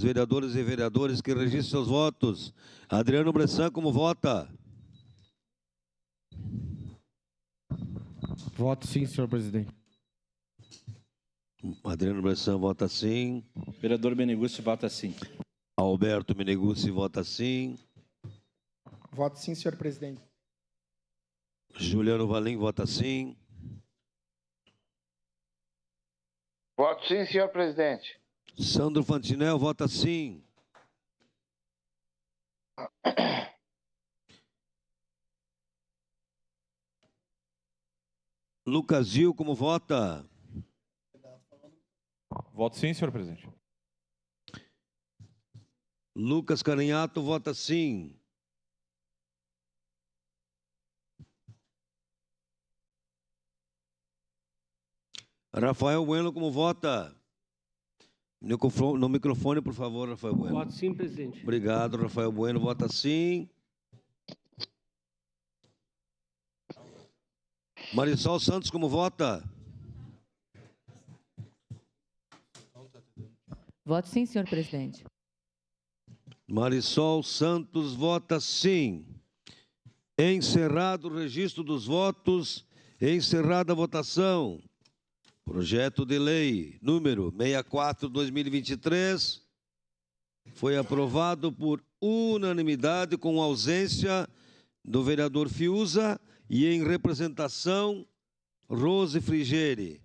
Vereadores e vereadores que registrem seus votos. Adriano Bressan, como vota? Voto sim, senhor presidente. Adriano Bressan vota sim. Vereador Meneguzzi vota sim. Alberto Meneguzzi vota sim. Voto sim, senhor presidente. Juliano Valim vota sim. Voto sim, senhor presidente. Sandro Fantinel vota sim. Lucas Gil, como vota? Voto sim, senhor presidente. Lucas Carinhato vota sim. Rafael Bueno, como vota? No microfone, por favor, Rafael Bueno. Voto sim, presidente. Obrigado, Rafael Bueno, vota sim. Marisol Santos, como vota? Voto sim, senhor presidente. Marisol Santos vota sim. Encerrado o registro dos votos, encerrada a votação. Projeto de lei número 64/2023 foi aprovado por unanimidade com ausência do vereador Fiuza e em representação Rose Frigeri.